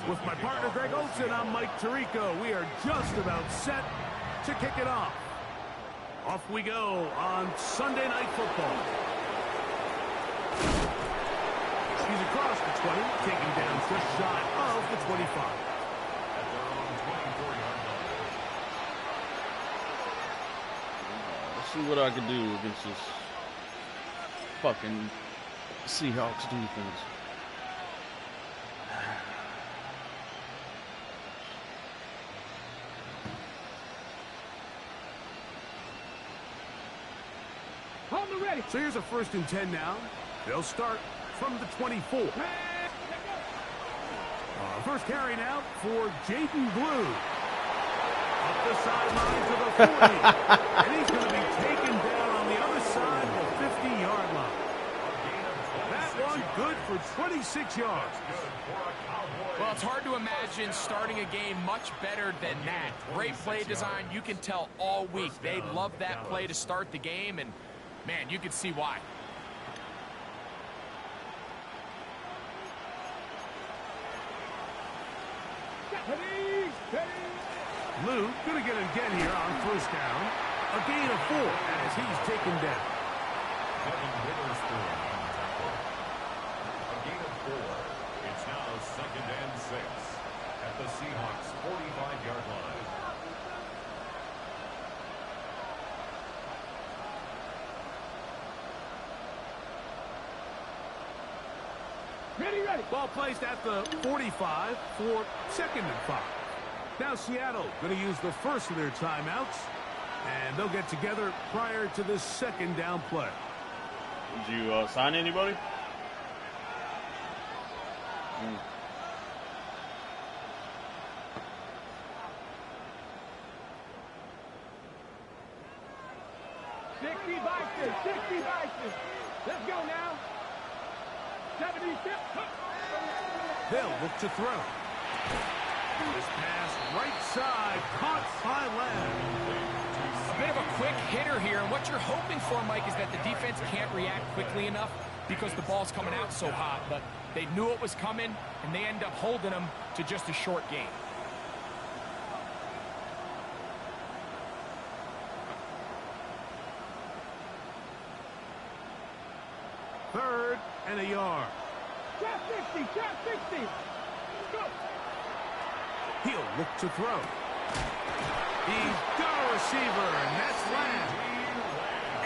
With my partner Greg Olson, I'm Mike Tirico. We are just about set to kick it off. Off we go on Sunday Night Football. He's across the 20, taking down just shy of the 25. Let's see what I can do against this fucking Seahawks defense. So here's a 1st and 10 now. They'll start from the 24. First carry now for Jaden Blue. Up the sideline to the 40. And he's going to be taken down on the other side of the 50-yard line. That one good for 26 yards. Well, it's hard to imagine starting a game much better than that. Great play design. You can tell all week they love that play to start the game, and man, you can see why. Lou going to get it again here on 1st down. A gain of 4 as he's taken down. A gain of 4. It's now 2nd and 6 at the Seahawks 45-yard line. Ready. Ball placed at the 45 for 2nd and 5. Now Seattle going to use the first of their timeouts, and they'll get together prior to this 2nd down play. Did you sign anybody? Let's go now. 76. They'll look to throw. This pass right side caught by Lamb. A bit of a quick hitter here, and what you're hoping for, Mike, is that the defense can't react quickly enough because the ball's coming out so hot, but they knew it was coming, and they end up holding them to just a short gain. Third and a yard. Trap 60. Go. He'll look to throw. He's got a receiver, and that's Lamb.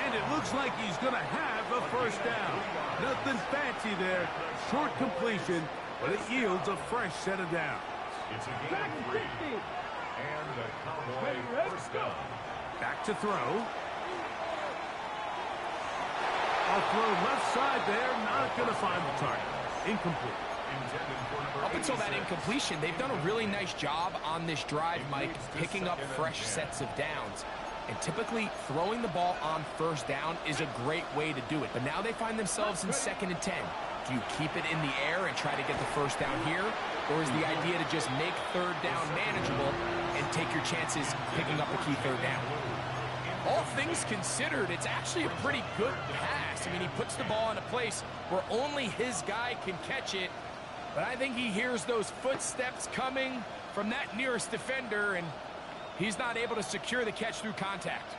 And it looks like he's going to have a 1st down. Nothing fancy there. Short completion, but it yields a fresh set of downs. It's a gain of 3. And the Cowboy 1st down. Back to throw. I'll throw left side there. Not going to find the target. Incomplete. Up until that incompletion, they've done a really nice job on this drive, Mike, picking up fresh sets of downs. And typically, throwing the ball on 1st down is a great way to do it. But now they find themselves in 2nd and 10. Do you keep it in the air and try to get the 1st down here? Or is the idea to just make 3rd down manageable and take your chances picking up the key 3rd down? All things considered, it's actually a pretty good pass. I mean, he puts the ball in a place where only his guy can catch it. But I think he hears those footsteps coming from that nearest defender, and he's not able to secure the catch through contact.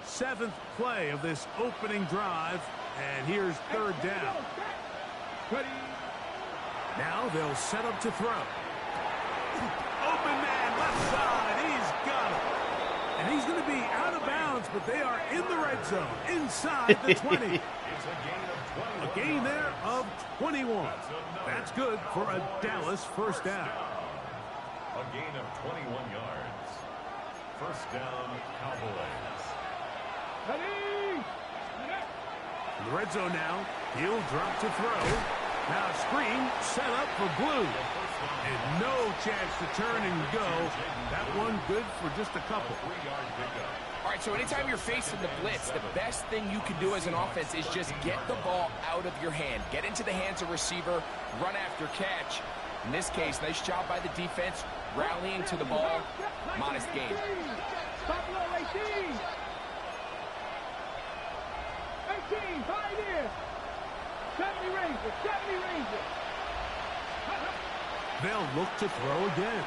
Seventh play of this opening drive, and here's 3rd down. Now they'll set up to throw. Open man, left side, he's got it. And he's going to be out of bounds, but they are in the red zone, inside the 20. A gain there of 21. That's good for a Dallas 1st down. A gain of 21 yards. 1st down, Cowboys. In the red zone now, he'll drop to throw. Now screen set up for Blue. And no chance to turn and go. That one good for just a couple. All right, so anytime you're facing the blitz, the best thing you can do as an offense is just get the ball out of your hand. Get into the hands of receiver, run after catch. In this case, nice job by the defense, rallying to the ball. Modest gain. Stop low, 18. 18, 5 here. 70 Rangers, 70 Rangers. They'll look to throw again.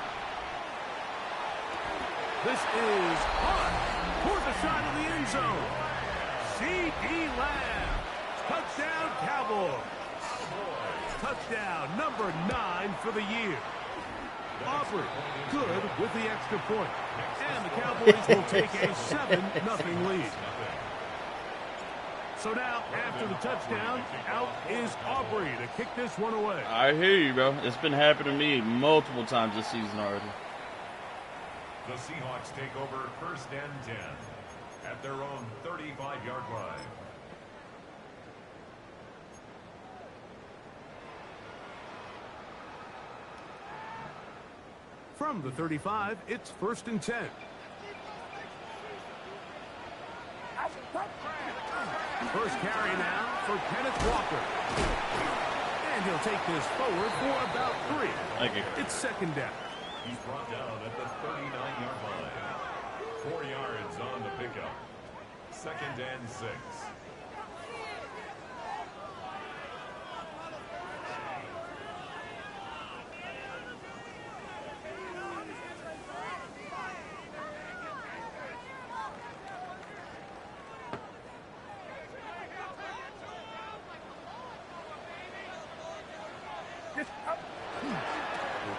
This is hot toward the side of the end zone. C.D. Lamb. Touchdown, Cowboys. Touchdown number 9 for the year. Aubrey, good with the extra point. And the Cowboys will take a 7-0 lead. So now, after the touchdown, out is Aubrey to kick this one away. I hear you, bro. It's been happening to me multiple times this season already. The Seahawks take over 1st and 10 at their own 35-yard line. From the 35, it's 1st and 10. First carry now for Kenneth Walker. And he'll take this forward for about 3. Thank you. It's 2nd down. He's brought down at the 39-yard line. 4 yards on the pickup. 2nd and 6.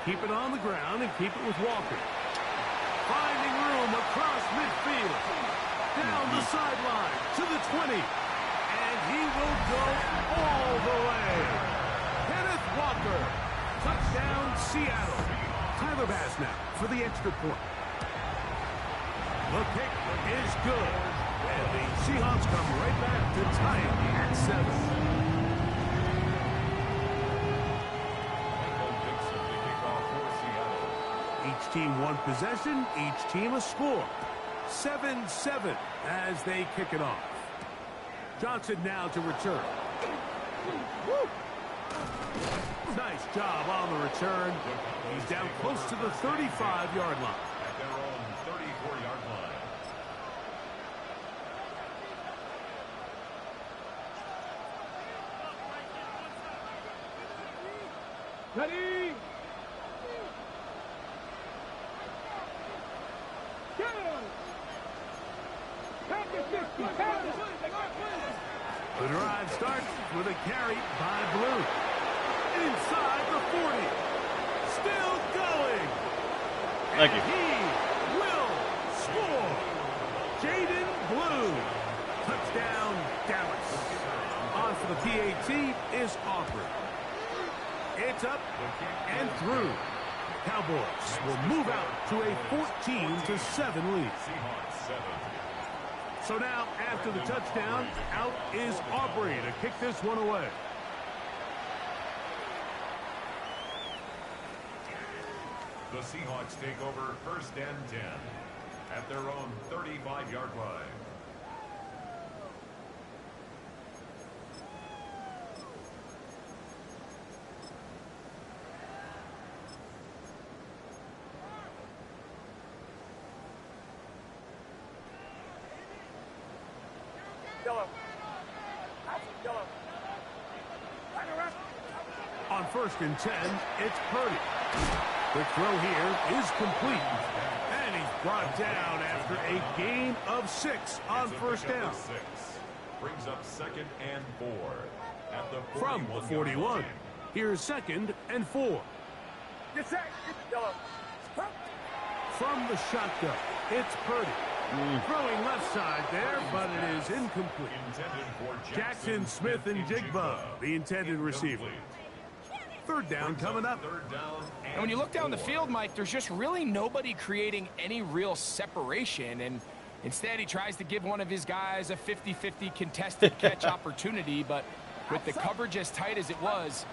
Keep it on the ground and keep it with Walker. Finding room across midfield. Down the sideline to the 20. And he will go all the way. Kenneth Walker. Touchdown, Seattle. Tyler Bass now for the extra point. The kick is good. And the Seahawks come right back to tie it at 7. Each team one possession, each team a score. 7-7 as they kick it off. Johnson now to return. Woo! Nice job on the return. He's down close to the 35-yard line. At their own 34-yard line. Ready? Go! Packers 50, Packers. The drive starts with a carry by Blue. Inside the 40. Still going. Thank you. He will score. Jaden Blue. Touchdown, Dallas. On for the PAT is Aubrey. It's up and through. Cowboys will move out to a 14-7 lead. Seahawks 7. So now, after the touchdown, out is Aubrey to kick this one away. The Seahawks take over 1st and 10 at their own 35-yard line. On 1st and 10, it's Purdy. The throw here is complete. And he's brought down after a gain of 6 on 1st down. 6 brings up 2nd and 4 at the 41 From the 41, line. here's 2nd and 4. From the shotgun, it's Purdy. Throwing left side there, but it is incomplete. Intended for Jackson Smith and Jigba, the intended receiver. 3rd down coming up. 3rd down And when you look down the field, Mike, there's just really nobody creating any real separation. And instead, he tries to give one of his guys a 50-50 contested catch opportunity. But with the coverage as tight as it was,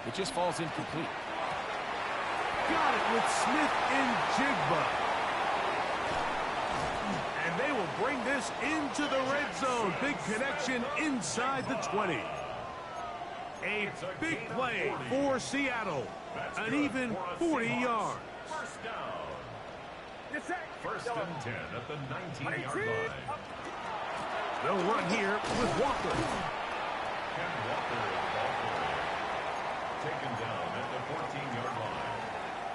it just falls incomplete. Got it with Smith and Jigba. And they will bring this into the red zone. Big connection inside the 20. A big play for Seattle. An even 40 yards. 1st down. 1st and 10 at the 19-yard line. They'll run here with Walker. Ken Walker is ball taken down at the 14-yard line.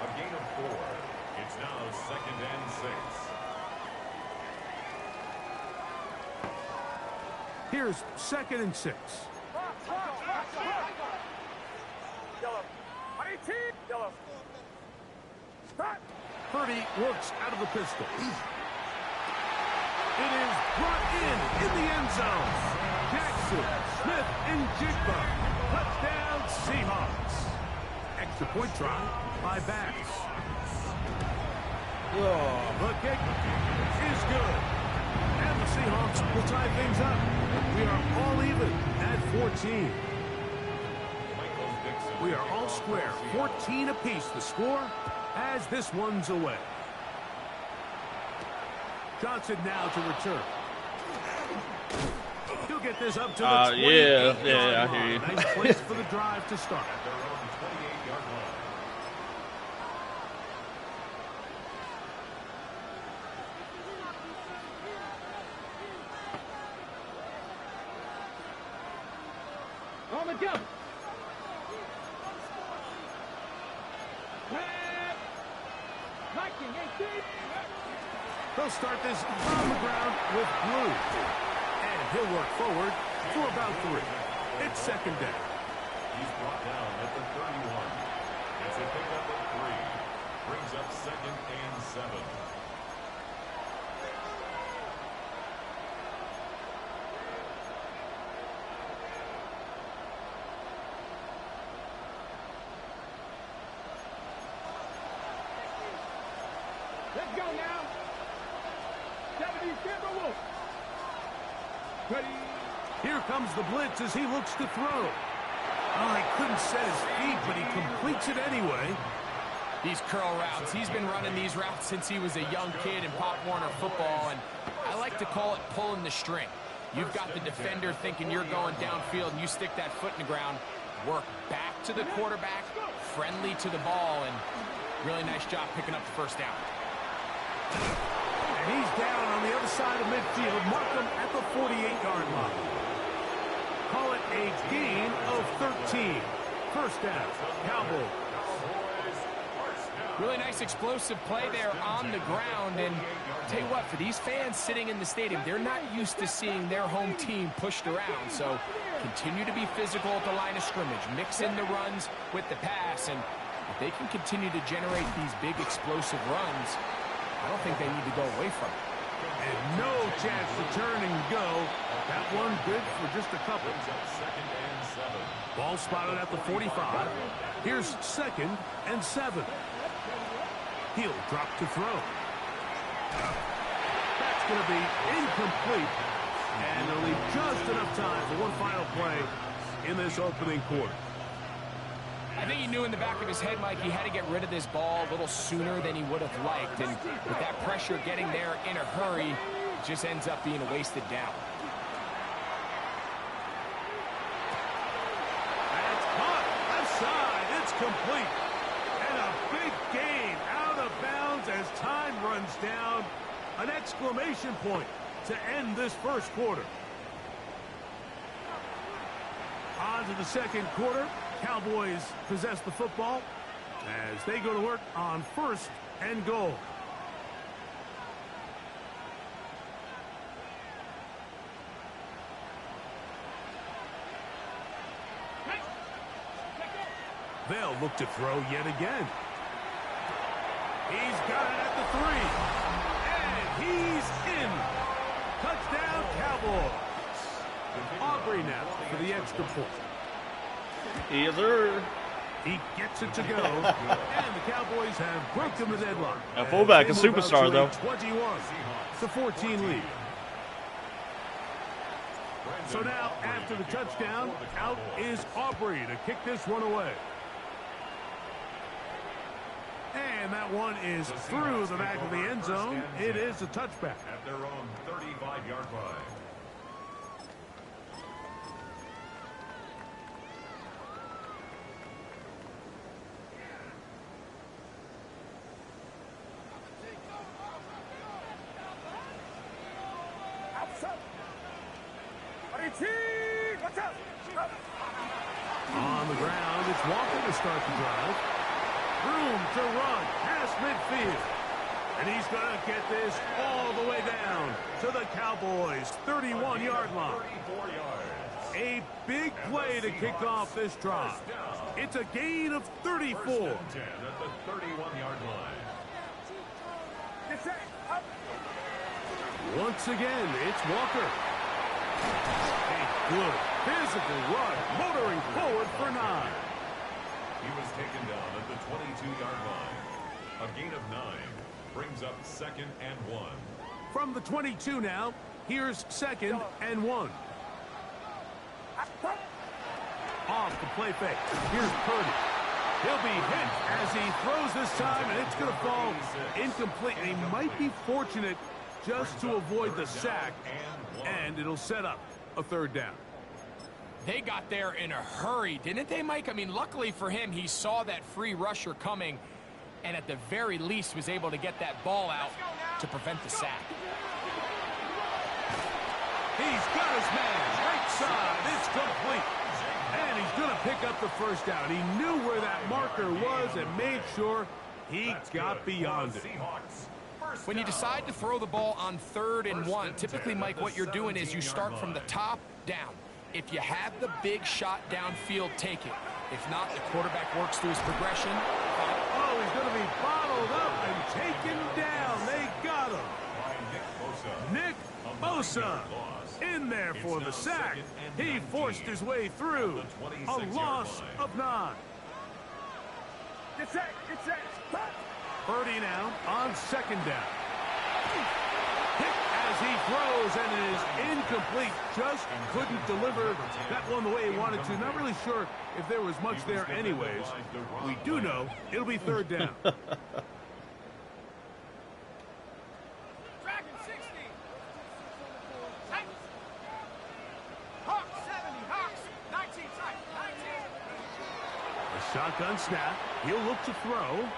A gain of 4. It's now 2nd and 6. Here's 2nd and 6. Purdy works out of the pistol. It is brought in the end zone. Jackson, Smith, and Jigba. Touchdown, Seahawks. Extra point try by Bass. The kick is good. And the Seahawks will tie things up. We are all even at 14. We are all square. 14 apiece the score as this one's away. Johnson now to return. He'll get this up to the 28-yard I line. hear you. Nice place for the drive to start. At their own 28-yard line. On the jump. They'll start this on the ground with Blue. And he'll work forward for about 3. It's 2nd down. He's brought down at the 31. It's a pickup of 3. Brings up 2nd and 7. Let's go now. 70 Timber Wolf. Ready. Here comes the blitz as he looks to throw. Oh, he couldn't set his feet, but he completes it anyway. These curl routes, he's been running these routes since he was a young kid in Pop Warner football, and I like to call it pulling the string. You've got the defender thinking you're going downfield, and you stick that foot in the ground, work back to the quarterback, friendly to the ball, and really nice job picking up the first down. And he's down on the other side of midfield. Mark him at the 48-yard line. Call it a gain of 13. First down, Cowboys. Really nice explosive play there on the ground, and tell you what, for these fans sitting in the stadium, they're not used to seeing their home team pushed around, so continue to be physical at the line of scrimmage, mix in the runs with the pass, and if they can continue to generate these big explosive runs, I don't think they need to go away from it. And no chance to turn and go. That one good for just a couple. Ball spotted at the 45. Here's 2nd and 7. He'll drop to throw. That's going to be incomplete. And they'll leave just enough time for one final play in this opening quarter. I think he knew in the back of his head, Mike, he had to get rid of this ball a little sooner than he would have liked. And with that pressure getting there in a hurry, it just ends up being a wasted down. That's caught. Left side. It's complete. And a big gain out of bounds as time runs down. An exclamation point to end this first quarter. On to the second quarter. Cowboys possess the football as they go to work on 1st and goal. They'll look to throw yet again. He's got it at the 3. And he's in. Touchdown, Cowboys. Aubrey now for the extra point. Either. He gets it to go. And the Cowboys have broken the deadlock. A fullback, a superstar, though. 21-14 lead. So now, after the touchdown, out is Aubrey to kick this one away. And that one is through the back of the end zone. It is a touchback. At their own 35-yard line. On the ground, it's Walker to start the drive. Room to run past midfield. And he's going to get this all the way down to the Cowboys' 31-yard line. 34 yards. A big play to kick off this drive. It's a gain of 34. First and 10 at the 31-yard line. Once again, it's Walker. A good physical run, motoring forward for 9. He was taken down at the 22-yard line. A gain of 9 brings up 2nd and 1. From the 22 now, here's 2nd and 1. Off the play fake. Here's Purdy. He'll be hit as he throws this time, and it's going to fall incomplete. And he might be fortunate just to avoid the sack, and it'll set up a 3rd down. They got there in a hurry, didn't they, Mike? I mean, luckily for him, he saw that free rusher coming, and at the very least was able to get that ball out to prevent the sack. He's got his man right side. It's complete. And he's going to pick up the 1st down. He knew where that marker was and made sure he got beyond it. When you decide to throw the ball on 3rd and 1, typically, Mike, what you're doing is you start from the top down. If you have the big shot downfield, take it. If not, the quarterback works through his progression. Oh, he's going to be bottled up and taken down. They got him. Nick Bosa in there for the sack. He forced his way through. A loss of 9. Get set, get set. Purdy now on 2nd down. Hit as he throws, and it is incomplete. Just couldn't deliver that one the way he wanted to. Not really sure if there was much there anyways. We do know it'll be 3rd down. Dragon 60. Hawks 70. Hawks 19. 19. A shotgun snap. He'll look to throw.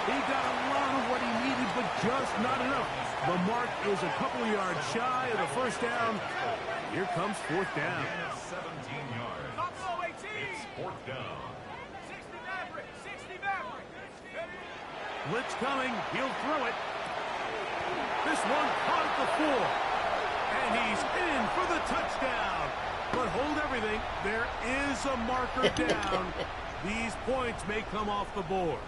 He got a lot of what he needed, but just not enough. The mark is a couple of yards shy of the 1st down. Here comes 4th down. 17 yards. Buffalo 18. It's 4th down. 60 Maverick. 60 Maverick. Blitz coming. He'll throw it. This one caught at the 4. And he's in for the touchdown. But hold everything. There is a marker down. These points may come off the board.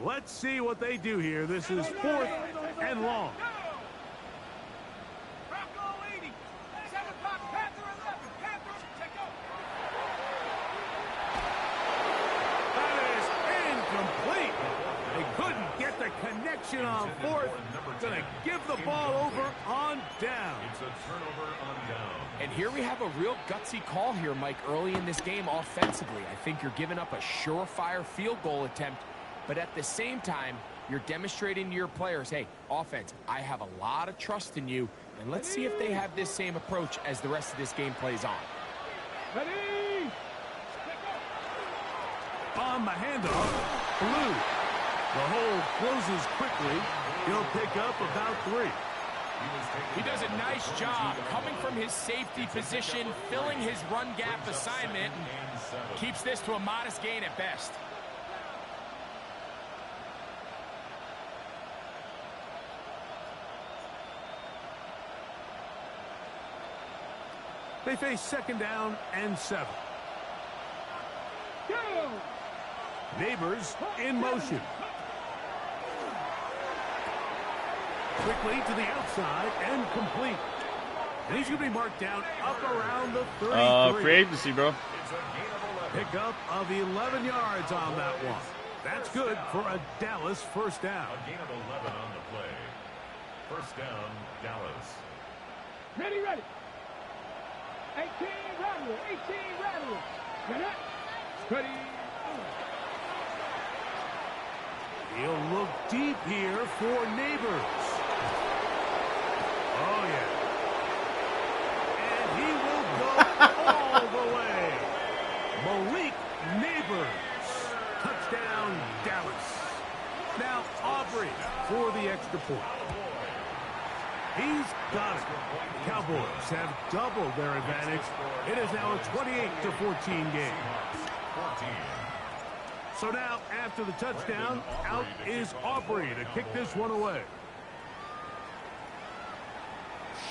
Let's see what they do here. This is 4th and long. Bronco 80. 7 o'clock. Panther 11. Panther, take over. That is incomplete. They couldn't get the connection on 4th. Gonna give the ball over on down. It's a turnover on down. And here we have a real gutsy call here, Mike, early in this game offensively. I think you're giving up a surefire field goal attempt, but at the same time, you're demonstrating to your players, hey, offense, I have a lot of trust in you, and let's see if they have this same approach as the rest of this game plays on. Ready. On the handoff, Blue. The hole closes quickly. He'll pick up about 3. He does a nice job coming from his safety position, filling his run gap assignment, and keeps this to a modest gain at best. They face 2nd down and 7. Go. Neighbors in motion. Quickly to the outside and complete. And he's going to be marked down up around the 33. Free agency, bro. Pickup of 11 yards on that one. That's good for a Dallas 1st down. A gain of 11 on the play. 1st down, Dallas. Ready, ready. 18 Rattle. 18 Rattle. Ready. He'll look deep here for Neighbors. Oh, yeah. And he will go all the way. Neighbors. Touchdown, Dallas. Now Aubrey for the extra point. He's got it. The Cowboys have doubled their advantage. It is now a 28-14 game. So now, after the touchdown, out is Aubrey to kick this one away.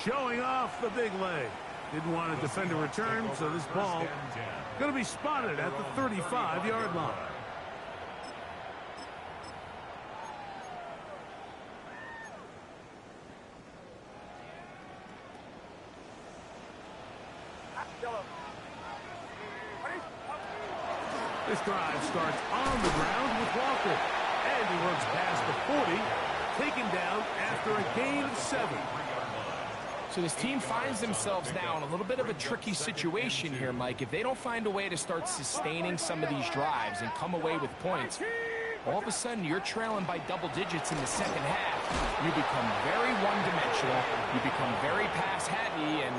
Showing off the big leg. Didn't want to defend a return, so this ball going to be spotted at the 35-yard line. This drive starts on the ground with Walker. And he runs past the 40, taken down after a gain of 7. So this team finds themselves now in a little bit of a tricky situation here, Mike. If they don't find a way to start sustaining some of these drives and come away with points, all of a sudden you're trailing by double digits in the second half. You become very one-dimensional. You become very pass-heavy, and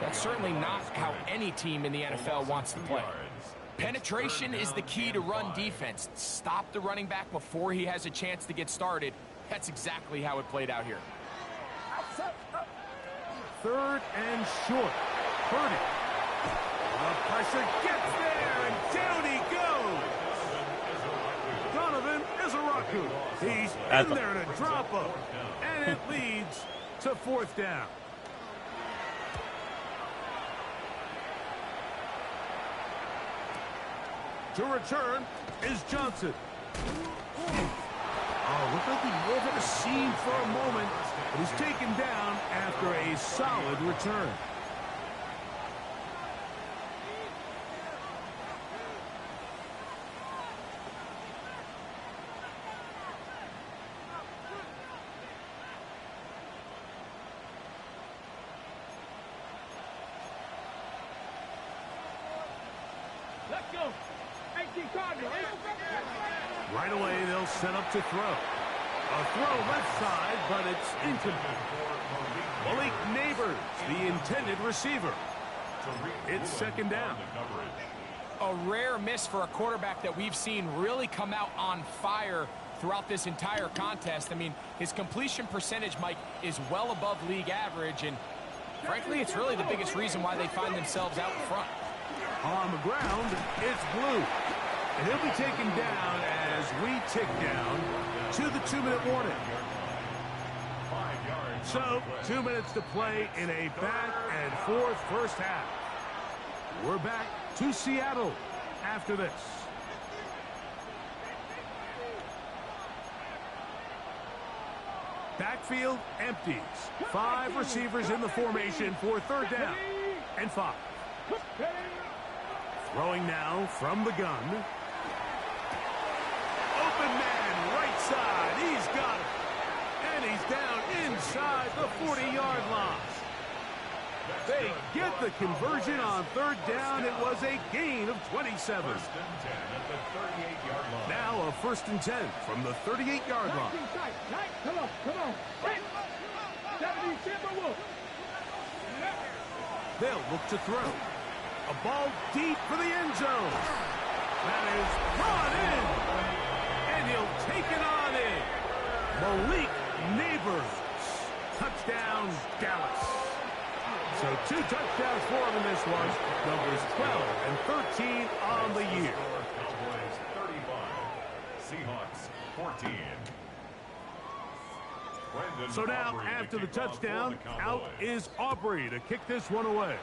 that's certainly not how any team in the NFL wants to play. Penetration is the key to run defense. Stop the running back before he has a chance to get started. That's exactly how it played out here. Third and short. Purdy. The pressure gets there, and down he goes. Donovan Izaraku. He's in there to drop him. And it leads to 4th down. To return is Johnson. Oh, looked like he over the seam for a moment, but he's taken down after a solid return. Let's go. Right away, they'll set up to throw. A throw left side, but it's incomplete. Malik Neighbors, the intended receiver. It's 2nd down. A rare miss for a quarterback that we've seen really come out on fire throughout this entire contest. I mean, his completion percentage, Mike, is well above league average, and frankly, it's really the biggest reason why they find themselves out in front. On the ground, it's Blue. And he'll be taken down as we tick down to the 2-minute warning. So, 2 minutes to play in a back-and-forth first half. We're back to Seattle after this. Backfield empties. 5 receivers in the formation for 3rd down and 5. Throwing now from the gun. Open man, right side. He's got it. And he's down inside the 40-yard line. They get the conversion on 3rd down. It was a gain of 27. Now a 1st and 10 from the 38-yard line. Come on. They'll look to throw. A ball deep for the end zone. That is brought in. And he'll take it on in. Malik Neighbors. Touchdown, Dallas. So 2 touchdowns for him in this one. Numbers 12 and 13 on the year. Cowboys 35, Seahawks 14. So now, after the touchdown, out is Aubrey to kick this one away.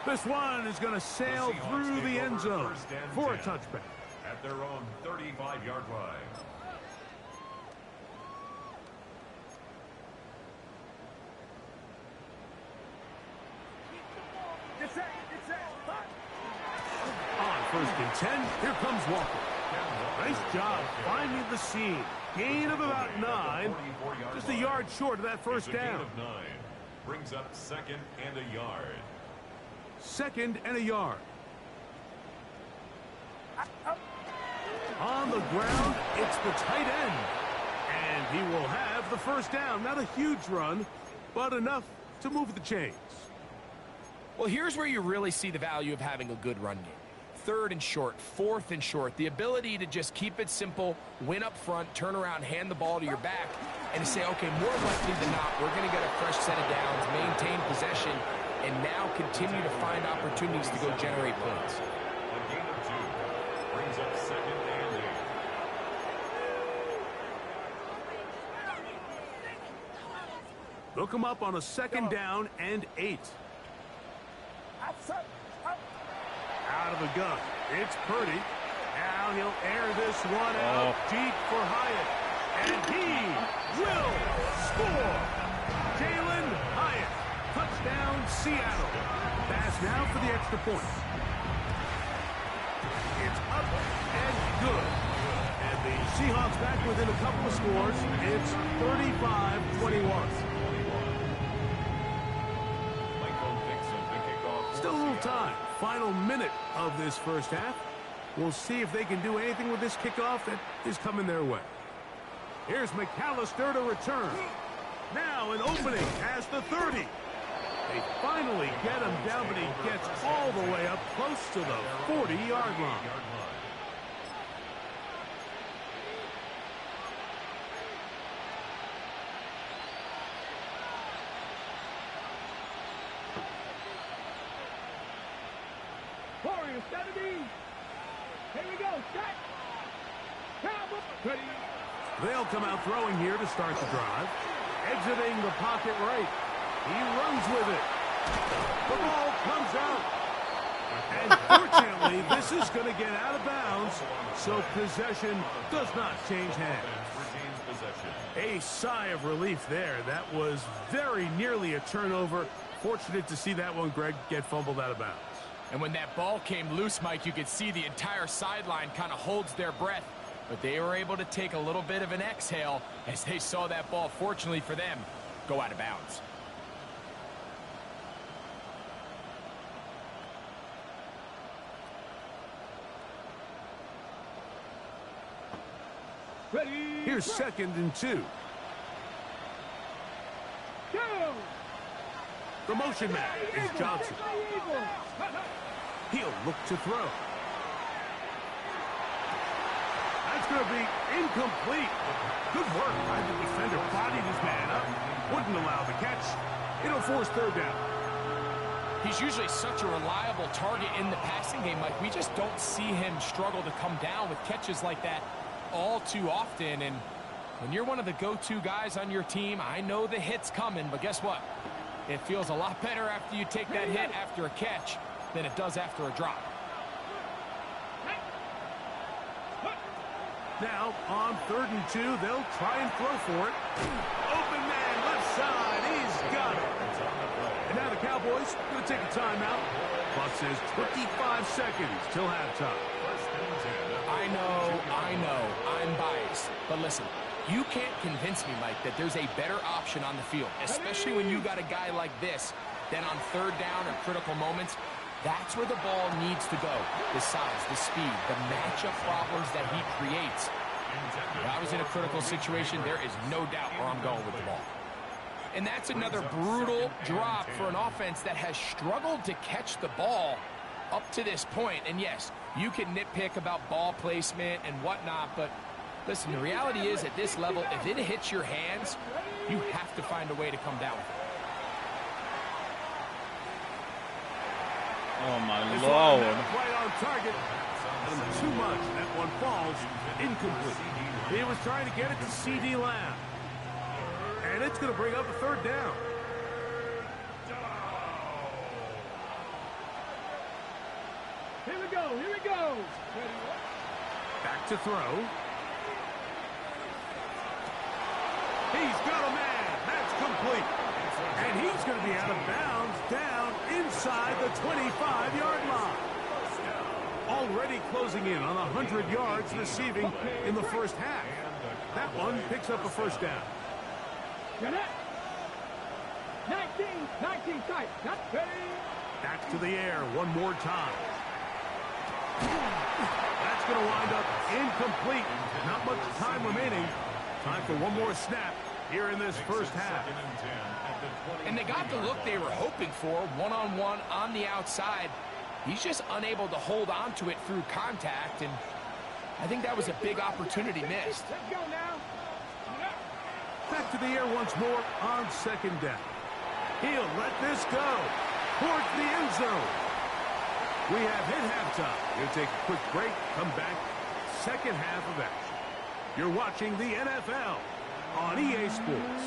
This one is going to sail through the end zone for a touchback. At their own 35-yard line. On 1st and 10, here comes Walker. Nice job finding the seam. Gain of about 9. Just a yard short of that 1st down. Gain of 9 brings up 2nd and a yard. 2nd and a yard. On the ground, it's the tight end. And he will have the 1st down. Not a huge run, but enough to move the chains. Well, here's where you really see the value of having a good run game. 3rd and short, 4th and short, the ability to just keep it simple, win up front, turn around, hand the ball to your back, and to say, okay, more likely than not, we're going to get a fresh set of downs, maintain possession, and now continue to find opportunities to go generate points. A gain of 2 brings up 2nd and 8. They'll come up on a 2nd down and 8. Out of the gun. It's Purdy. Now he'll air this one out deep for Hyatt. And he will score. Jalen Hyatt. Touchdown, Seattle. Pass now for the extra point. It's up and good. And the Seahawks back within a couple of scores. It's 35-21. Still a little time. Final minute of this first half. We'll see if they can do anything with this kickoff that is coming their way. Here's McAllister to return. Now an opening past the 30. They finally get him down, but he gets all the way up close to the 40-yard line. Warriors, 70. Here we go. Set. Cowboys. Ready. They'll come out throwing here to start the drive. Exiting the pocket right. He runs with it. The ball comes out. And fortunately, this is going to get out of bounds, so possession does not change hands. A sigh of relief there. That was very nearly a turnover. Fortunate to see that one, Greg, get fumbled out of bounds. And when that ball came loose, Mike, you could see the entire sideline kind of holds their breath. But they were able to take a little bit of an exhale as they saw that ball, fortunately for them, go out of bounds. Ready. Here's 2nd and 2. Go. The motion man is Johnson. He'll look to throw. That's going to be incomplete. Good work by the defender. Bodied his man up. Wouldn't allow the catch. It'll force 3rd down. He's usually such a reliable target in the passing game, Mike. We just don't see him struggle to come down with catches like that all too often. And when you're one of the go-to guys on your team, I know the hit's coming, but guess what? It feels a lot better after you take that hit after a catch than it does after a drop. Now, on 3rd and 2, they'll try and throw for it. Open man, left side. He's got it. And now the Cowboys going to take a timeout. Clock says 25 seconds till halftime. I know, I'm biased. But listen, you can't convince me, Mike, that there's a better option on the field, especially when you got a guy like this, then on 3rd down or critical moments. That's where the ball needs to go. The size, the speed, the matchup problems that he creates. If I was in a critical situation, there is no doubt where I'm going with the ball. And that's another brutal drop for an offense that has struggled to catch the ball up to this point. And yes, you can nitpick about ball placement and whatnot, but listen, the reality is at this level, if it hits your hands, you have to find a way to come down with it. Oh, my This Lord. one right on target. Too much. That one falls incomplete. He was trying to get it to C.D. Lamb. And it's going to bring up a 3rd down. Here we go. Here we go. Back to throw. He's got a man. That's complete. And he's going to be out of bounds down inside the 25-yard line. Already closing in on 100 yards receiving in the first half. That one picks up a 1st down. 19 tight. Not ready. Back to the air one more time. That's going to wind up incomplete. Not much time remaining. Time for one more snap. here in this first half. And they got the look they were hoping for, one-on-one on the outside. He's just unable to hold on to it through contact, and I think that was a big opportunity missed. Let's go now. Back to the air once more on second down. He'll let this go towards the end zone. We have hit halftime. We'll take a quick break, come back, second half of action. You're watching the NFL on EA Sports.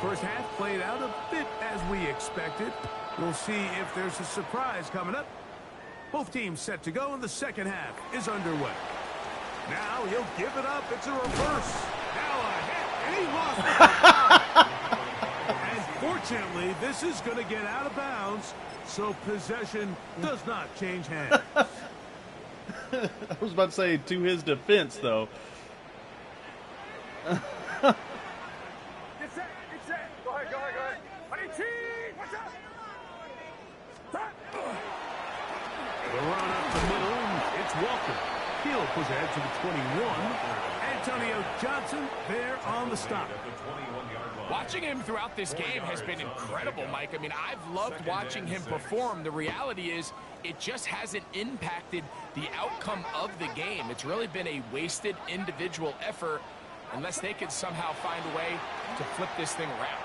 First half played out a bit as we expected. We'll see if there's a surprise coming up. Both teams set to go, and the second half is underway. Now he'll give it up. It's a reverse. Now a hit, and he lost it. And fortunately, this is going to get out of bounds, so possession does not change hands. I was about to say, to his defense, though. Get set. Get set. Go ahead. Go ahead. What do you see? What's up? Stop. The run up the middle. It's Walker. He'll push ahead to the 21. Antonio Johnson there on the stop. Watching him throughout this game has been incredible, Mike. I mean, I've loved watching him perform. The reality is it just hasn't impacted the outcome of the game. It's really been a wasted individual effort unless they can somehow find a way to flip this thing around.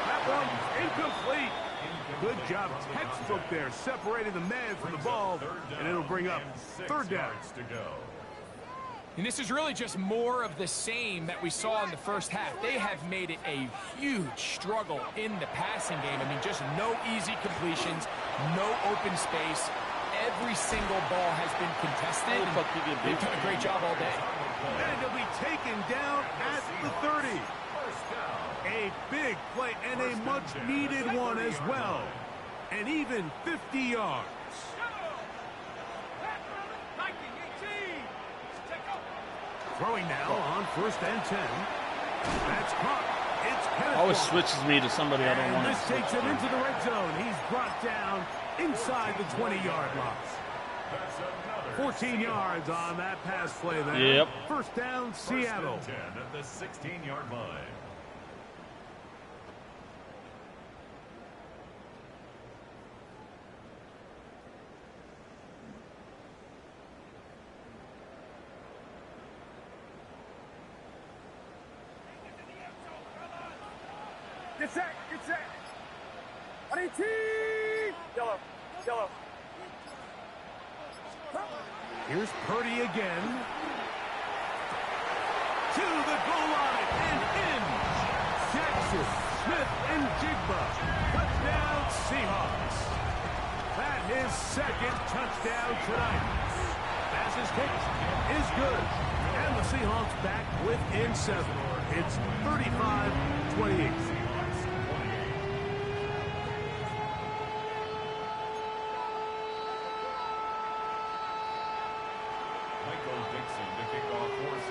That one's incomplete. Good job, textbook there, separating the man from the ball, and it'll bring up third down. And this is really just more of the same that we saw in the first half. They have made it a huge struggle in the passing game. I mean, just no easy completions, no open space. Every single ball has been contested. They've done a great job all day. And he'll be taken down at the 30. A big play and a much-needed one as well. And even 50 yards. Throwing now on 1st and 10. That's caught. It's Kenneth. Always switches me to somebody I don't want. This takes him into the red zone. He's brought down inside the 20-yard line. 14 yards on that pass play there. Yep. First down, Seattle. 10 at the 16-yard line. Get set. Get set. On 18. Yellow. Yellow. Here's Purdy again. To the goal line and in. Jackson, Smith, and Jigba. Touchdown, Seahawks. That his second touchdown tonight. As his kick is good. And the Seahawks back within 7. It's 35-28.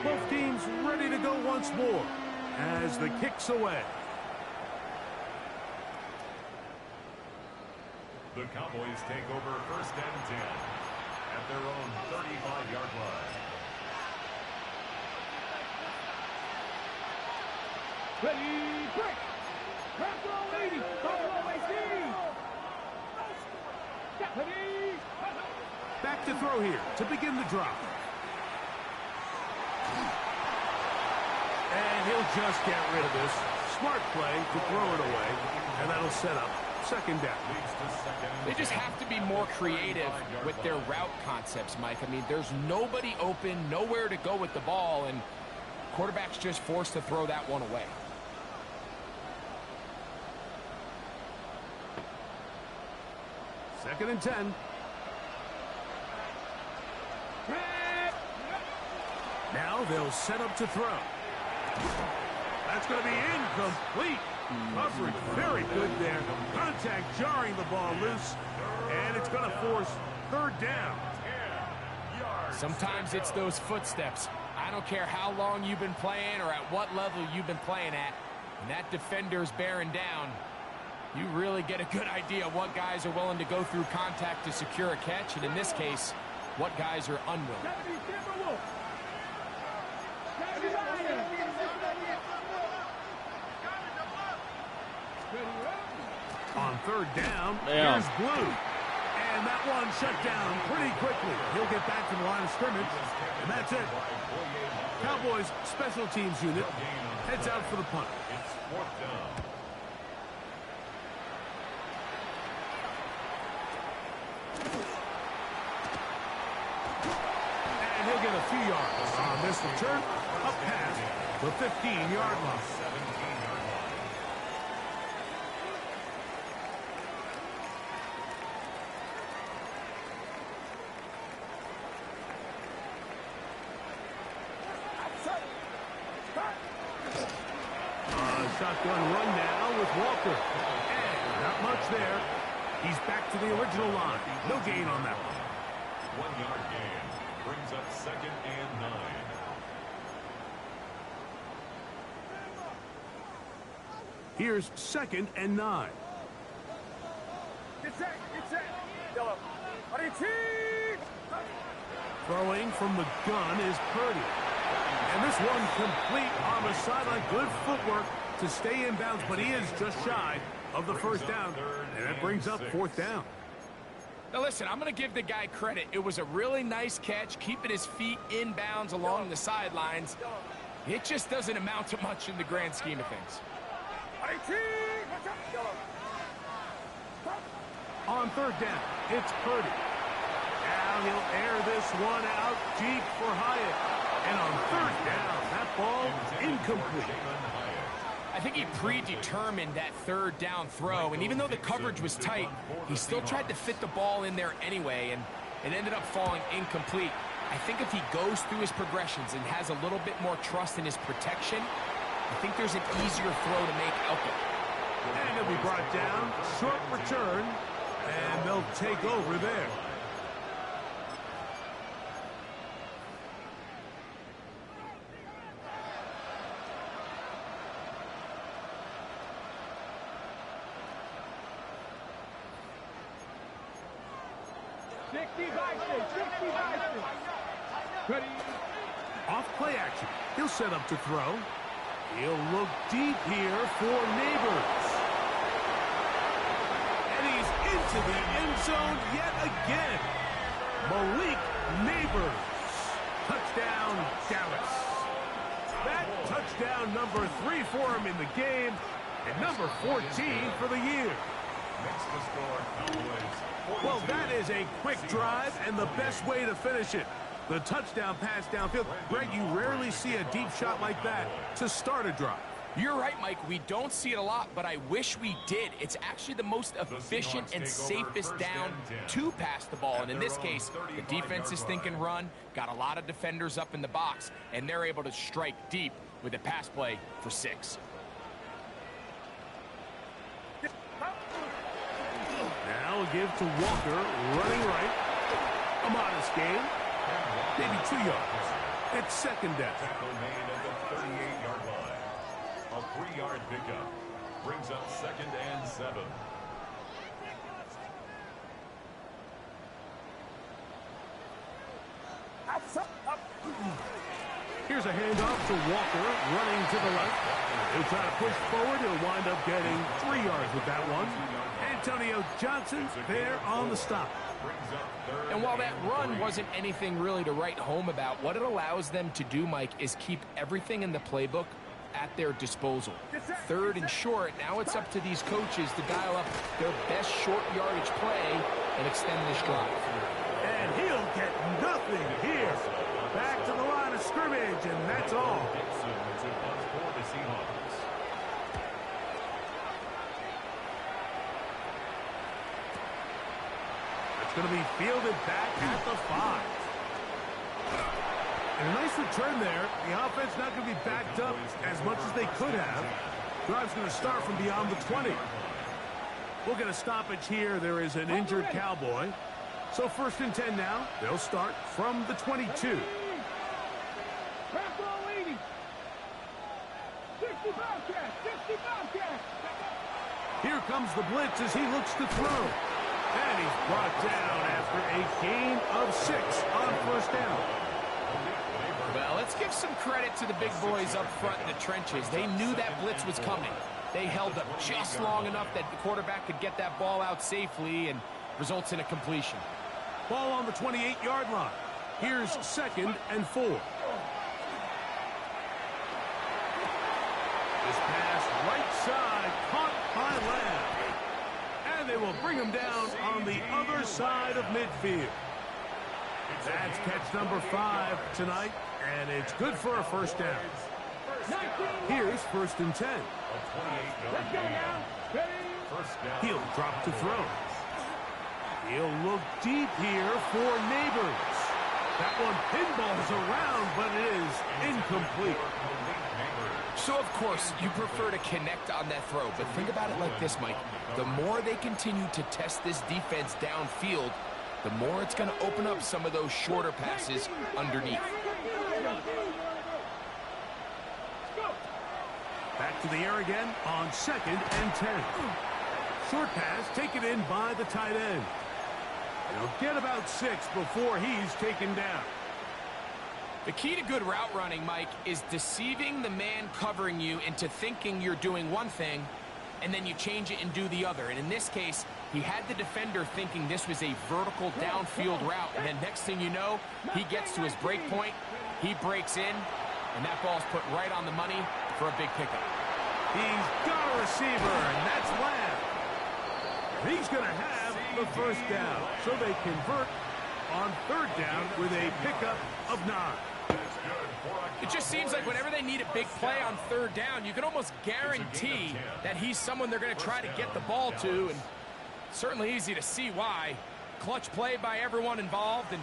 Both teams ready to go once more as the kick's away. The Cowboys take over 1st and 10 at their own 35-yard line. Ready, break. Control 80. Control 80. Ready. Back to throw here to begin the drive. And he'll just get rid of this. Smart play to throw it away. And that'll set up second down. They just have to be more creative with their route concepts, Mike. I mean, there's nobody open, nowhere to go with the ball, and quarterback's just forced to throw that one away. Second and 10. Now they'll set up to throw. That's going to be incomplete. Coverage very good there. Contact jarring the ball loose. And it's going to force third down. Sometimes it's those footsteps. I don't care how long you've been playing or at what level you've been playing at. When that defender's bearing down, you really get a good idea of what guys are willing to go through contact to secure a catch. And in this case, what guys are unwilling. On third down, Damn. here's Blue. And that one shut down pretty quickly. He'll get back to the line of scrimmage, and that's it. Cowboys special teams unit heads out for the punt. It's fourth down. And he'll get a few yards on this return, up past the 15-yard line. 17-yard line. Shotgun run now with Walker. And not much there. He's back to the original line. No gain on that one. 1 yard gain brings up second and 9. Here's second and 9. Get set, Yellow. Throwing from the gun is Purdy. And this one complete on the sideline. Good footwork to stay in bounds, but he is just shy of the first down. And that brings up fourth down. Now listen, I'm going to give the guy credit. It was a really nice catch, keeping his feet in bounds along the sidelines. It just doesn't amount to much in the grand scheme of things. On third down, it's Purdy. Now he'll air this one out deep for Hyatt. And on third down, that ball incomplete. I think he predetermined that third down throw, and even though the coverage was tight, he still tried to fit the ball in there anyway, and it ended up falling incomplete. I think if he goes through his progressions and has a little bit more trust in his protection, I think there's an easier throw to make out there. And he'll be brought down, short return, and they'll take over there. Off play action. He'll set up to throw. He'll look deep here for Neighbors. And he's into the end zone yet again. Malik Neighbors. Touchdown, Dallas. That touchdown number 3 for him in the game, and number 14 for the year. Makes the score Cowboys. Well, that is a quick drive and the best way to finish it. The touchdown pass downfield. Greg, you rarely see a deep shot like that to start a drive. You're right, Mike. We don't see it a lot, but I wish we did. It's actually the most efficient and safest down to pass the ball. And in this case, the defense is thinking run, got a lot of defenders up in the box, and they're able to strike deep with a pass play for 6. Now a give to Walker, running right. A modest gain. Maybe 2 yards. It's second down. Tackle made at the 38-yard line. A 3-yard pickup brings up second and 7. Here's a handoff to Walker, running to the left. He'll try to push forward. He'll wind up getting 3 yards with that one. Antonio Johnson there on the stop. And while that run wasn't anything really to write home about, what it allows them to do, Mike, is keep everything in the playbook at their disposal. Third and short, now it's up to these coaches to dial up their best short yardage play and extend this drive. And he'll get nothing here. Back to the line of scrimmage, and that's all. For the Seahawks. It's going to be fielded back at the 5. And a nice return there. The offense not going to be backed up as much as they could have. Drive's going to start from beyond the 20. We'll get a stoppage here. There is an injured Cowboy. So first and 10 now. They'll start from the 22. Here comes the blitz as he looks to throw. And he's brought down after a gain of 6 on first down. Well, let's give some credit to the big boys up front in the trenches. They knew that blitz was coming. They held up just long enough that the quarterback could get that ball out safely and results in a completion. Ball on the 28-yard line. Here's 2nd and 4. This pass right side caught by Lamb. And they will bring him down on the other side of midfield. That's catch number 5 tonight, and it's good for a first down. Here's 1st and 10. He'll drop to throw. He'll look deep here for Neighbors. That one pinballs around, but it is incomplete. So, of course, you prefer to connect on that throw, but think about it like this, Mike. The more they continue to test this defense downfield, the more it's going to open up some of those shorter passes underneath. Back to the air again on 2nd and 10. Short pass taken in by the tight end. He'll get about 6 before he's taken down. The key to good route running, Mike, is deceiving the man covering you into thinking you're doing one thing, and then you change it and do the other. And in this case, he had the defender thinking this was a vertical downfield route, and then next thing you know, he gets to his break point, he breaks in, and that ball's put right on the money for a big pickup. He's got a receiver, and that's Lamb. He's going to have the first down, so they convert on 3rd down with a pickup of 9. It just seems like whenever they need a big play on 3rd down, you can almost guarantee that he's someone they're going to try to get the ball to, and certainly easy to see why. Clutch play by everyone involved and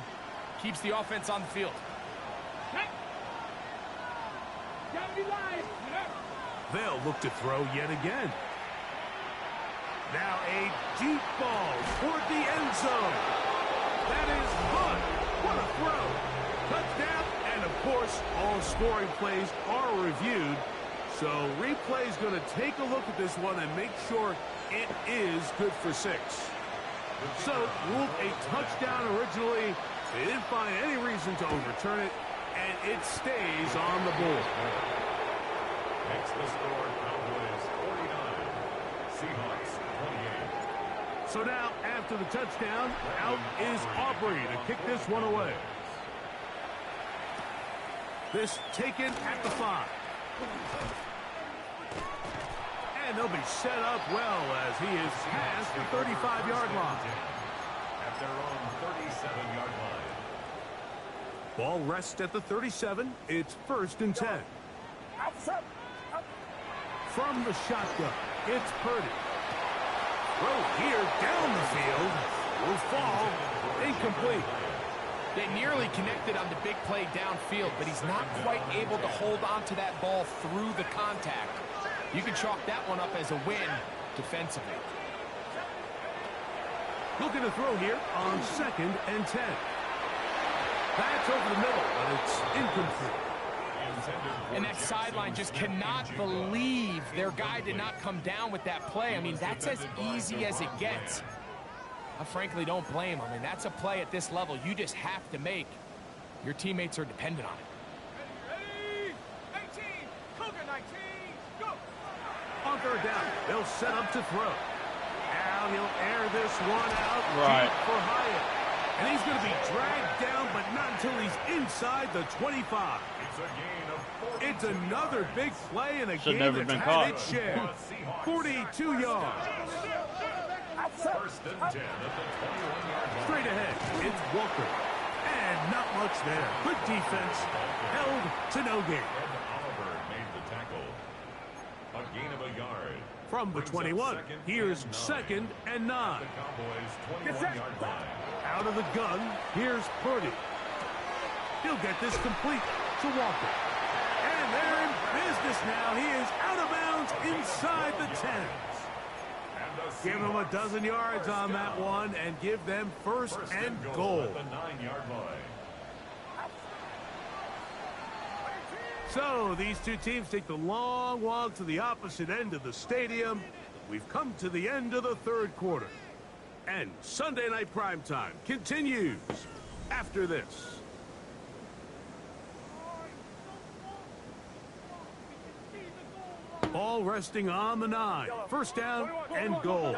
keeps the offense on the field. They'll look to throw yet again. Now a deep ball toward the end zone. That is fun. What a throw. Touchdown, and of course, all scoring plays are reviewed. So replay's going to take a look at this one and make sure it is good for 6. So ruled a touchdown originally. They didn't find any reason to overturn it, and it stays on the board. Next the score, Cowboys 49, Seahawks 28. So now, after the touchdown, out is Aubrey to kick this one away. This taken at the 5. And they'll be set up well as he is past the 35-yard line. At their own 37-yard line. Ball rests at the 37. It's 1st and 10. From the shotgun, it's Purdy. Throw here down the field. Will fall. Incomplete. They nearly connected on the big play downfield, but he's not quite able to hold on to that ball through the contact. You can chalk that one up as a win defensively. Looking to throw here on 2nd and 10. That's over the middle, but it's incomplete. And that sideline just cannot believe their guy did not come down with that play. I mean, that's as easy as it gets. I frankly don't blame him. I mean, that's a play at this level you just have to make. Your teammates are dependent on it. Ready? 18, Cougar 19, go! On 3rd down, they'll set up to throw. Now he'll air this one out Right. deep for Hyatt. And he's going to be dragged down, but not until he's inside the 25. It's a gain of 42 It's another big play in a Should've game never that's been had caught. its share. 42 yards. 1st and 10 at the 21-yard line. Straight ahead, it's Walker. And not much there. Good defense. Held to no gain. Oliver made the tackle. A gain of a yard. From the 21, here's 2nd and 9. The Cowboys 21-yard line. Out of the gun, here's Purdy. He'll get this complete to Walker. And they're in business now. He is out of bounds inside the 10. Give him a dozen yards on that one and give them first and goal. At the 9-yard line. So these two teams take the long walk to the opposite end of the stadium. We've come to the end of the 3rd quarter. And Sunday Night Primetime continues after this. Ball resting on the 9. First down and goal.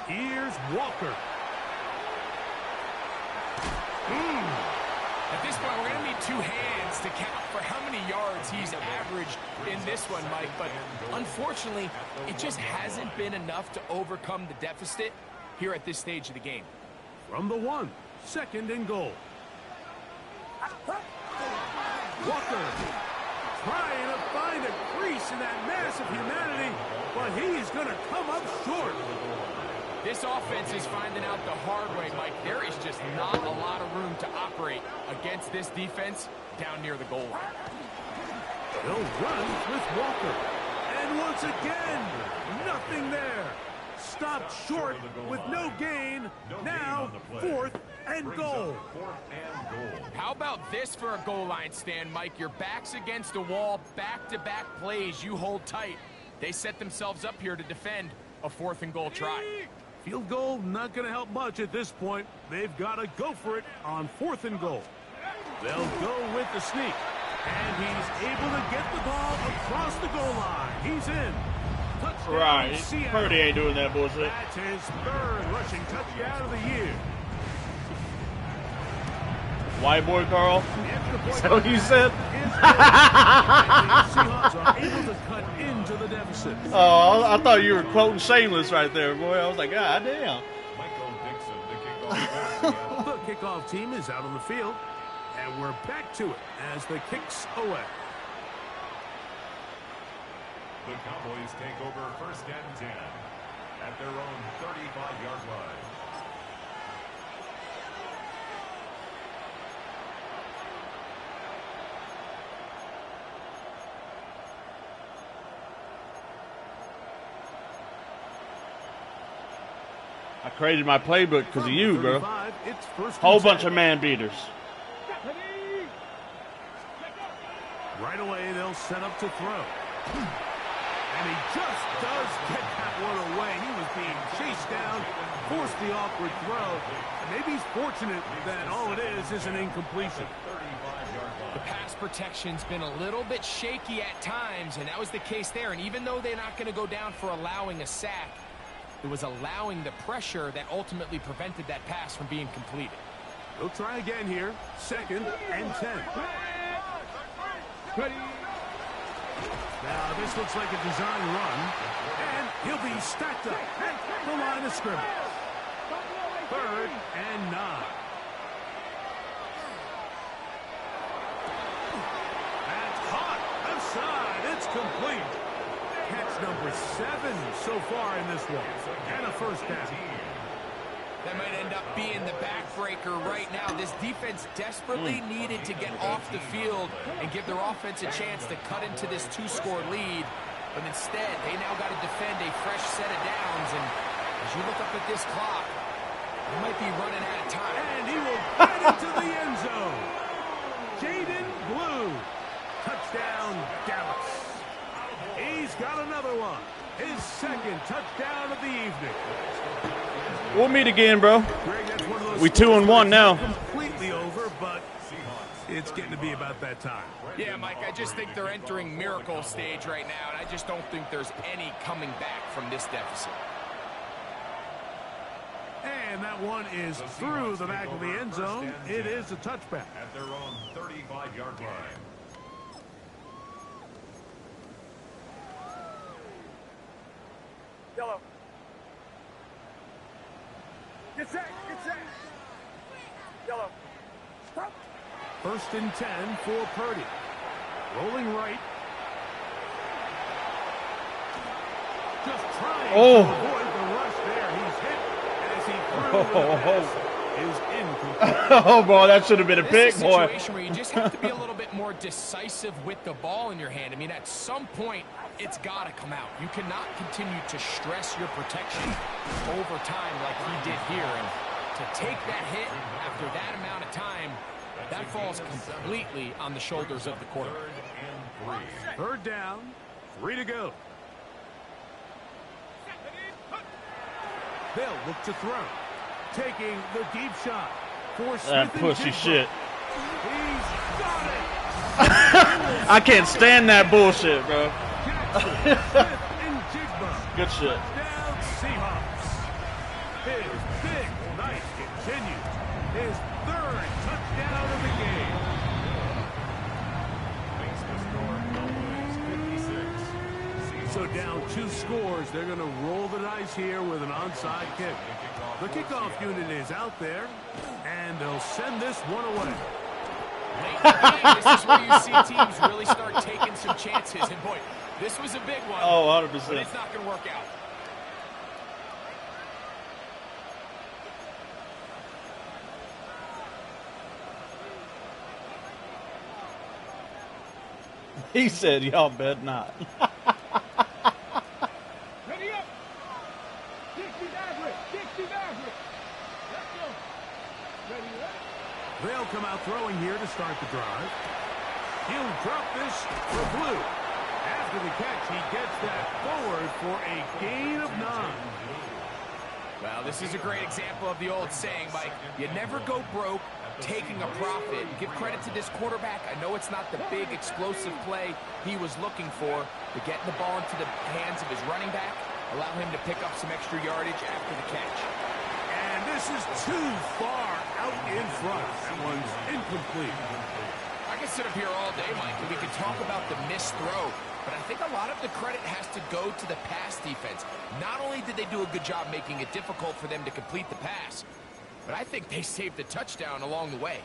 Here's Walker. At this point, we're going to need 2 hands to count for how many yards he's averaged in this one, Mike. But unfortunately, it just hasn't been enough to overcome the deficit here at this stage of the game. From the 1, second and goal. Walker trying to find a crease in that mass of humanity, but he's going to come up short. This offense is finding out the hard way, Mike. There is just not a lot of room to operate against this defense down near the goal line. They'll run with Walker. And once again, nothing there. Stopped short with no gain. Now, 4th and goal. How about this for a goal line stand, Mike? Your back's against the wall, back-to-back plays. You hold tight. They set themselves up here to defend a 4th and goal try. Field goal not going to help much at this point. They've got to go for it on 4th and goal. They'll go with the sneak. And he's able to get the ball across the goal line. He's in. Touchdown, Right. Seattle. Purdy ain't doing that bullshit. That's his 3rd rushing touchdown of the year. White boy Carl. Is that what you said? The Seahawks are able to cut into the deficit. Oh, I thought you were quoting Shameless right there, boy. I was like, God damn. Michael Dixon, the kickoff. The kickoff team is out on the field, and we're back to it as the kick's away. The Cowboys take over 1st and 10 at their own 35-yard line. I created my playbook because of you, bro. It's first Whole and bunch 10. of man beaters. Right away, they'll set up to throw. And he just does get that one away. He was being chased down, forced the awkward throw. And maybe he's fortunate that all it is an incompletion. The pass protection's been a little bit shaky at times, and that was the case there. And even though they're not going to go down for allowing a sack, it was allowing the pressure that ultimately prevented that pass from being completed. They'll try again here. 2nd and 10. Now, this looks like a design run, and he'll be stacked up at the line of scrimmage. 3rd and 9. That's hot. Left side. It's complete. Catch number 7 so far in this one, and a 1st down. That might end up being the backbreaker right now. This defense desperately needed to get off the field and give their offense a chance to cut into this 2-score lead. But instead, they now got to defend a fresh set of downs. And as you look up at this clock, they might be running out of time. And he will get into the end zone. Jaden Blue. Touchdown, Dallas. He's got another one. His 2nd touchdown of the evening. We'll meet again, bro. Greg, that's one of those We 2-1 now. Completely over, but it's getting to be about that time. Yeah, Mike, I just think they're entering miracle stage right now, and I just don't think there's any coming back from this deficit. And that one is through the back of the end zone. It is a touchback. At their own 35-yard line. Yellow. Get set. Get set. Yellow. Stop. 1st and 10 for Purdy. Rolling right. Just trying to avoid the rush there. He's hit as he threw the pass is incomplete. Oh, boy, that should have been a pick, This is a boy. situation where you just have to be a little bit more decisive with the ball in your hand. I mean, at some point, it's got to come out. You cannot continue to stress your protection over time like he did here. And to take that hit after that amount of time, that falls completely on the shoulders of the quarterback. 3rd down, 3 to go. They'll look to throw. Taking the deep shot for That Smith pussy and shit. He's got it. I can't stand that bullshit, bro. Jackson, Smith, and Jigba. Good shit. Touchdown Seahawks. His big night continues. His third touchdown of the game. Makes the score Cowboys 56. So down 2 scores, they're going to roll the dice here with an onside kick. The kickoff unit is out there, and they'll send this one away. Late in the game, this is where you see teams really start taking some chances. And boy, this was a big one. Oh, But 100%. it's not going to work out. He said, y'all bet not. Ready up. 60 Maverick. 60 Maverick. Let's go. Ready up. They'll come out throwing here to start the drive. He'll drop this for Blue. After the catch, he gets that forward for a gain of 9. Well, this is a great example of the old saying, Mike. You never go broke taking a profit. Give credit to this quarterback. I know it's not the big explosive play he was looking for, but getting the ball into the hands of his running back, allow him to pick up some extra yardage after the catch. And this is too far out in front. That one's incomplete. I can sit up here all day, Mike, and we can talk about the missed throw, but I think a lot of the credit has to go to the pass defense. Not only did they do a good job making it difficult for them to complete the pass, but I think they saved the touchdown along the way.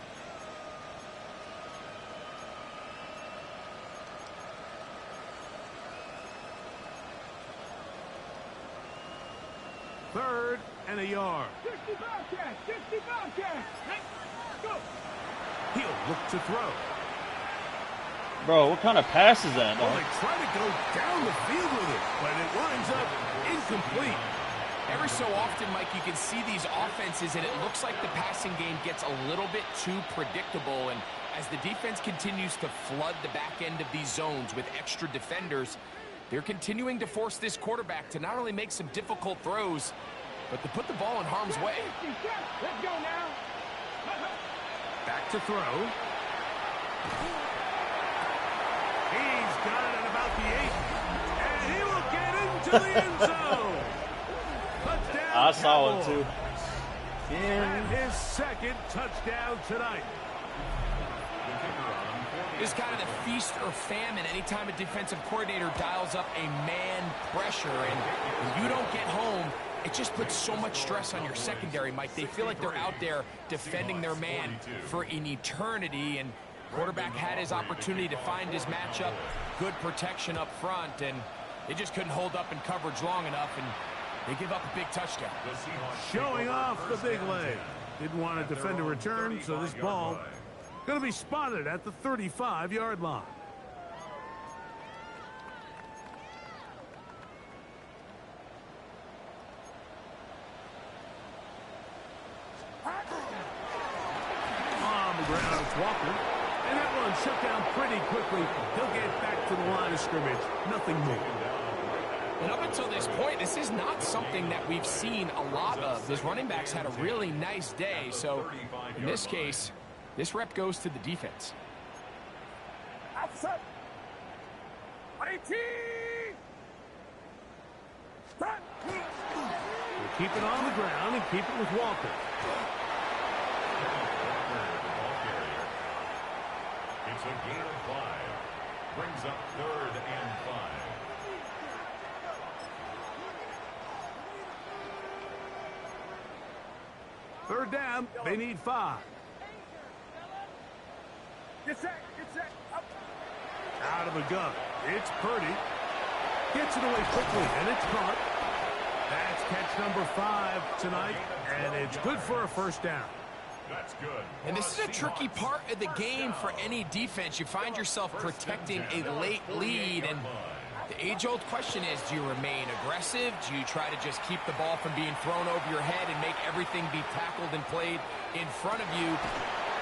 Third and a yard. 60 Bobcats. 60 Bobcats. Let's go. He'll look to throw. Bro, what kind of pass is that, Well, dog? they try to go down the field with it, but it winds up incomplete. Every so often, Mike, you can see these offenses, and it looks like the passing game gets a little bit too predictable. And as the defense continues to flood the back end of these zones with extra defenders, they're continuing to force this quarterback to not only make some difficult throws, but to put the ball in harm's way. Let's go now. Back to throw. He's got it at about the 8. And he will get into the end zone. Touchdown, I saw it Cowboys. too. And his second touchdown tonight. It's kind of the feast or famine anytime a defensive coordinator dials up a man pressure. And when you don't get home, it just puts so much stress on your secondary, Mike. They feel like they're out there defending their man for an eternity. And quarterback had his opportunity to find his matchup, good protection up front, and they just couldn't hold up in coverage long enough, and they give up a big touchdown. Showing off the big leg. Didn't want to defend a return, so this ball going to be spotted at the 35-yard line. On the ground, it's Walker. And that one shut down pretty quickly. He'll get back to the line of scrimmage. Nothing more. And up until this point, this is not something that we've seen a lot of. His running backs had a really nice day. So in this case, this rep goes to the defense. Outside. 18. We'll keep it on the ground and keep it with Walker. It's a gain of 5. Brings up 3rd and 5. Third down, they need 5. Get set. Get set. Up. Out of the gun. It's Purdy. Gets it away quickly, and it's caught. That's catch number 5 tonight, and it's good for a first down. That's good. And this is a tricky part of the game for any defense. You find yourself protecting a late lead, and the age-old question is, do you remain aggressive? Do you try to just keep the ball from being thrown over your head and make everything be tackled and played in front of you?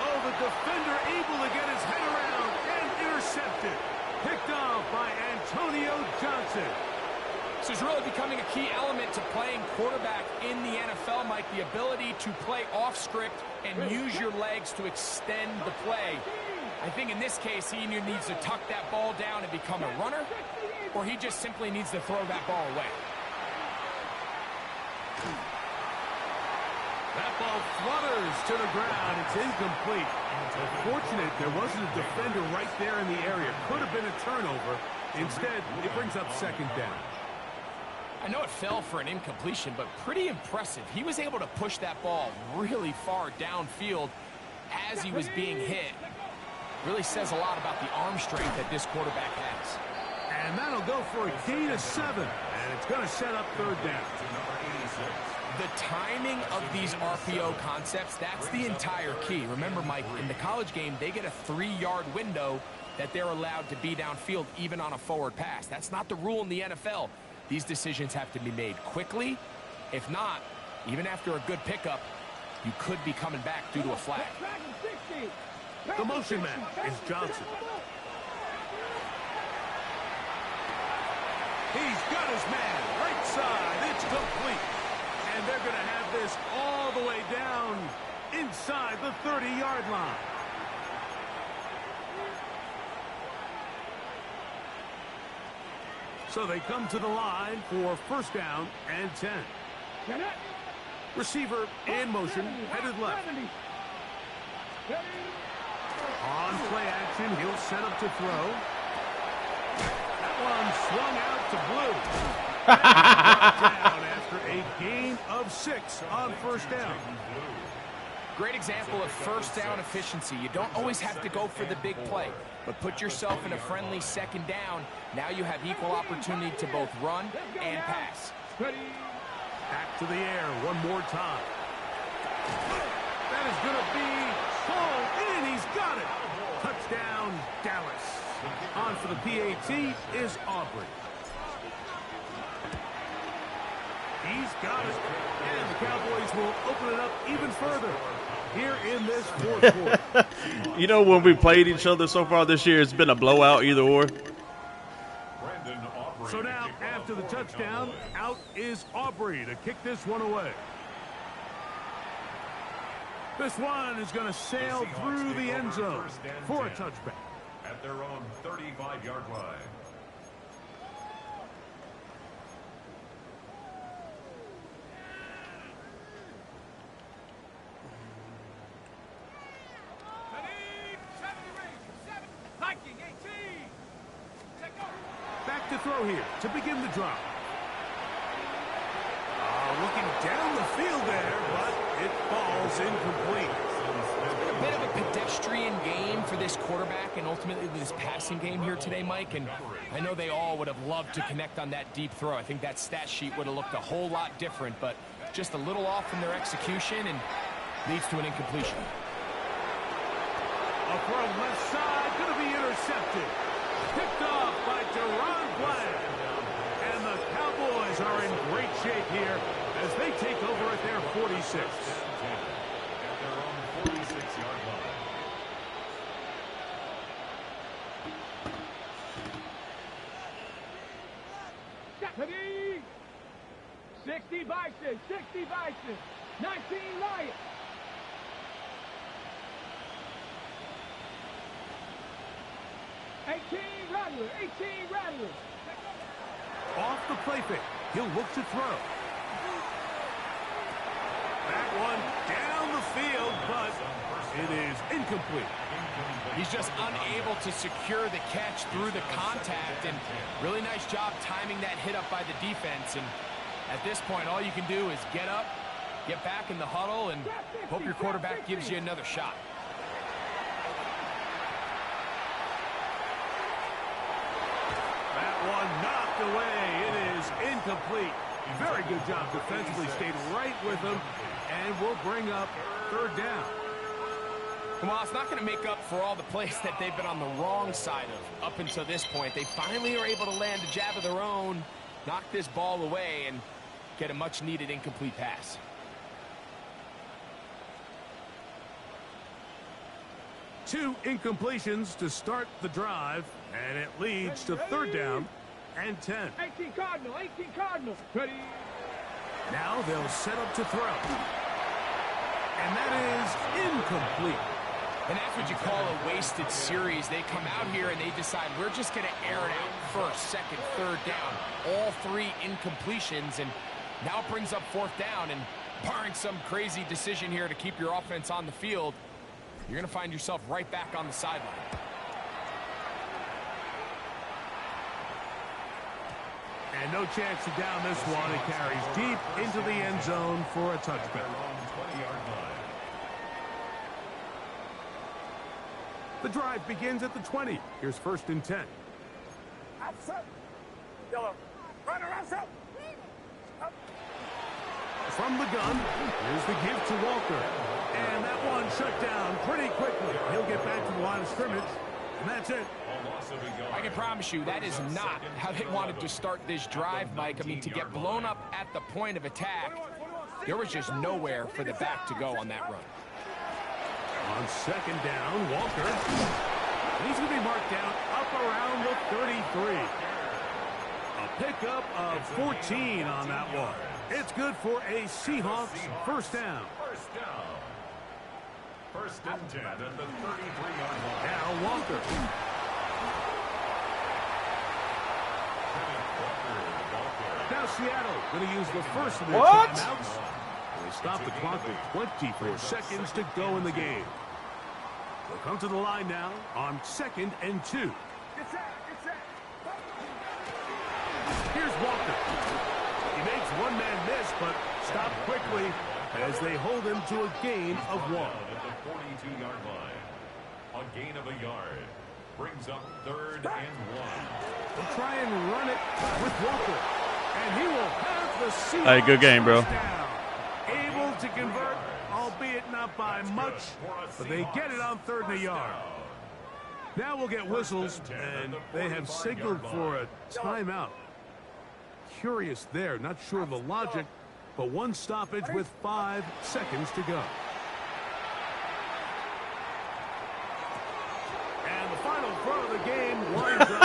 Oh, the defender able to get his head around and intercepted. Picked off by Antonio Johnson. This is really becoming a key element to playing quarterback in the NFL, Mike. The ability to play off script and use your legs to extend the play. I think in this case, he either needs to tuck that ball down and become a runner, or he just simply needs to throw that ball away. That ball flutters to the ground. It's incomplete. Fortunate there wasn't a defender right there in the area. Could have been a turnover. Instead, it brings up second down. I know it fell for an incompletion, but pretty impressive. He was able to push that ball really far downfield as he was being hit. Really says a lot about the arm strength that this quarterback has. And that'll go for a gain of 7. And it's going to set up third down. The timing of these RPO concepts, that's the entire key. Remember, Mike, in the college game, they get a 3-yard window that they're allowed to be downfield even on a forward pass. That's not the rule in the NFL. These decisions have to be made quickly. If not, even after a good pickup, you could be coming back due to a flag. The motion man is Johnson. He's got his man right side. It's complete. And they're going to have this all the way down inside the 30-yard line. So they come to the line for first down and 10. Receiver in motion, headed left. On play action, he'll set up to throw. That one swung out to blue. Down after a gain of 6 on first down. Great example of first down efficiency. You don't always have to go for the big play, but put yourself in a friendly second down. Now you have equal opportunity to both run and pass. Back to the air one more time. That is going to be pulled in. He's got it. Touchdown, Dallas. On for the PAT is Aubrey. He's got it. And the Cowboys will open it up even further here in this fourth quarter. You know, when we played each other so far this year, it's been a blowout either or. So now, after the touchdown, out is Aubrey to kick this one away. This one is going to sail through the end zone for a touchback. At their own 35-yard line. Back to throw here to begin the drive. Looking down the field there, but it falls incomplete. A bit of a pedestrian game for this quarterback and ultimately this passing game here today, Mike. And I know they all would have loved to connect on that deep throw. I think that stat sheet would have looked a whole lot different, but just a little off from their execution and leads to an incompletion. A throw left side, going to be intercepted. Picked off by Deron Bland. And the Cowboys are in great shape here as they take over at their 46. At their own 46-yard line. Deputy! 60 Bison, 60 Bison, 19 Lions. Rattler, 18 Rattler. Off the play fake, he'll look to throw. That one down the field, but it is incomplete. He's just unable to secure the catch through the contact, and really nice job timing that hit up by the defense. And at this point, all you can do is get up, get back in the huddle, and hope your quarterback gives you another shot. That one knocked away. It is incomplete. Very good job defensively. Stayed right with him, and will bring up third down. Well, it's not going to make up for all the plays that they've been on the wrong side of up until this point. They finally are able to land a jab of their own, knock this ball away, and get a much-needed incomplete pass. Two incompletions to start the drive, and it leads to third down and 10. 18 Cardinal, 18 Cardinal. Ready. Now they'll set up to throw. And that is incomplete. And that's what you call a wasted series. They come out here and they decide we're just going to air it out first, second, third down. All 3 incompletions, and now it brings up 4th down. And barring some crazy decision here to keep your offense on the field, you're going to find yourself right back on the sideline. And no chance to down this one. It carries deep into the end zone for a touchback. The drive begins at the 20. Here's 1st and 10. Yellow. Runner outside. From the gun, here's the give to Walker. And that one shut down pretty quickly. He'll get back to the line of scrimmage, and that's it. I can promise you that is not how they wanted to start this drive, Mike. I mean, to get blown up at the point of attack, there was just nowhere for the back to go on that run. On 2nd down, Walker. And he's going to be marked down up around the 33. A pickup of 14 on that one. It's good for a Seahawks 1st down. 1st and 10 at the 33-yard line. Now Walker. Now Seattle going to use the first of their timeouts. They stop the clock with 24 seconds to go in the game. They'll come to the line now on 2nd and 2. Here's Walker. He makes one man miss, but stopped quickly as they hold him to a gain of 1. At the 42-yard line. A gain of a yard. Brings up 3rd and 1. They'll try and run it with Walker. And he will have the Seahawks. Hey, good game, bro. Down. Able to convert, albeit not by much, but they get it on 3rd and a yard. Now we'll get whistles, and they have signaled for a timeout. Curious there, not sure of the logic, but one stoppage with 5 seconds to go. And the final throw of the game winds up